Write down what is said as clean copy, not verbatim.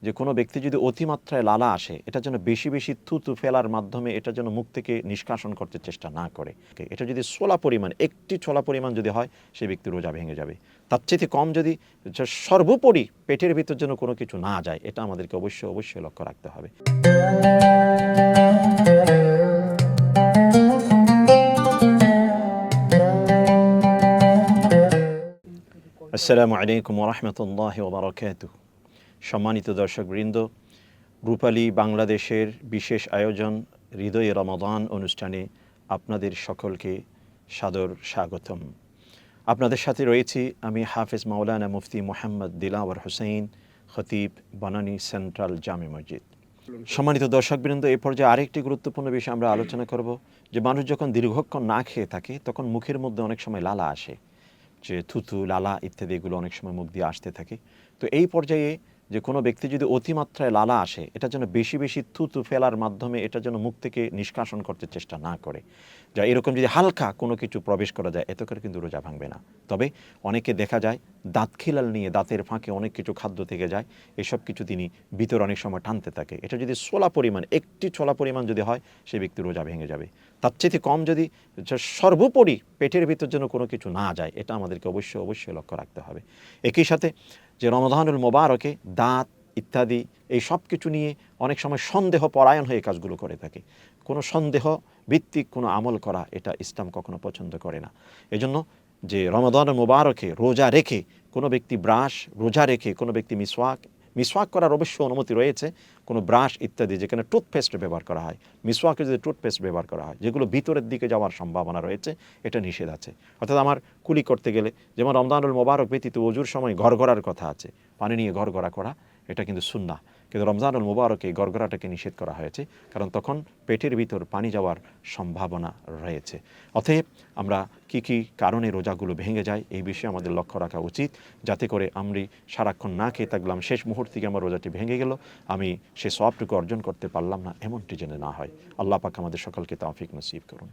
যে কোনো ব্যক্তি যদি অতিমাত্রায় লালা আসে, এটা যেন বেশি বেশি থুতু ফেলার মাধ্যমে এটা যেন মুখ থেকে নিষ্কাশন করতে চেষ্টা না করে। এটা যদি ছোলা পরিমাণ, একটি ছোলা পরিমাণ যদি হয়, সেই ব্যক্তির রোজা ভেঙে যাবে। তার চেয়ে কম যদি, সর্বোপরি পেটের ভিতর যেন কোনো কিছু না যায়, এটা আমাদেরকে অবশ্যই অবশ্যই লক্ষ্য রাখতে হবে। আসসালামু আলাইকুম ওয়া রাহমাতুল্লাহি ওয়া বারাকাতুহু। সম্মানিত দর্শকবৃন্দ, রূপালী বাংলাদেশের বিশেষ আয়োজন হৃদয়ে রমাদান অনুষ্ঠানে আপনাদের সকলকে সাদর স্বাগতম। আপনাদের সাথে রয়েছি আমি হাফেজ মাওলানা মুফতি মোহাম্মদ দিলাওয়ার হোসেন, খতিব, বনানী সেন্ট্রাল জামে মসজিদ। সম্মানিত দর্শকবৃন্দ, এই পর্যায়ে আরেকটি গুরুত্বপূর্ণ বিষয় আমরা আলোচনা করব, যে মানুষ যখন দীর্ঘক্ষণ না খেয়ে থাকে তখন মুখের মধ্যে অনেক সময় লালা আসে, যে থুতু, লালা ইত্যাদি এগুলো অনেক সময় মুখ দিয়ে আসতে থাকে। তো এই পর্যায়ে যে কোনো ব্যক্তি যদি অতিমাত্রায় লালা আসে, এটা যেন বেশি বেশি থুতু ফেলার মাধ্যমে এটা যেন মুখ থেকে নিষ্কাশন করতে চেষ্টা না করে। যা এরকম যদি হালকা কোনো কিছু প্রবেশ করা যায়, এত করে কিন্তু রোজা ভাঙবে না। তবে অনেকে দেখা যায় দাঁত খিলাল নিয়ে দাঁতের ফাঁকে অনেক কিছু খাদ্য থেকে যায়, এসব কিছু তিনি ভিতর অনেক সময় টানতে থাকে। এটা যদি ছোলা পরিমাণ, একটি ছোলা পরিমাণ যদি হয়, সেই ব্যক্তি রোজা ভেঙে যাবে। তার চেয়ে কম যদি, সর্বোপরি পেটের ভিতর যেন কোনো কিছু না যায়, এটা আমাদেরকে অবশ্যই অবশ্যই লক্ষ্য রাখতে হবে। একই সাথে যে রমাদানুল মোবারকে দাঁত ইত্যাদি এই সব কিছু নিয়ে অনেক সময় সন্দেহ পরায়ণ হয়ে কাজগুলো করে থাকে। কোনো সন্দেহ ভিত্তিক কোনো আমল করা, এটা ইসলাম কখনো পছন্দ করে না। এজন্য যে রমাদানুল মোবারকে রোজা রেখে কোনো ব্যক্তি ব্রাশ, রোজা রেখে কোনো ব্যক্তি মিসওয়াক করার অবশ্য অনুমতি রয়েছে। কোনো ব্রাশ ইত্যাদি, যেখানে টুথপেস্ট ব্যবহার করা হয়, মিসওয়াকে যদি টুথপেস্ট ব্যবহার করা হয়, যেগুলো ভিতরের দিকে যাওয়ার সম্ভাবনা রয়েছে, এটা নিষেধ আছে। অর্থাৎ আমার কুলি করতে গেলে, যেমন রমজানুল মোবারক ব্যতীত ওজুর সময় গড়গড়ার কথা আছে, পানি নিয়ে গড়গড়া করা, এটা কিন্তু সুন্নাহ। কিন্তু রমজানুল মোবারকে গড়গড়াটাকে নিষেধ করা হয়েছে, কারণ তখন পেটের ভিতর পানি যাওয়ার সম্ভাবনা রয়েছে। অতএব আমরা কি কি কারণে রোজাগুলো ভেঙে যায়, এই বিষয়ে আমাদের লক্ষ্য রাখা উচিত, যাতে করে আমি সারাক্ষণ না খেয়ে থাকলাম, শেষ মুহূর্তে থেকে আমার রোজাটি ভেঙে গেল, আমি সে সওয়াবটুকু অর্জন করতে পারলাম না, এমনটি যেন না হয়। আল্লাহ পাক আমাদের সকলকে তৌফিক নসিব করুন।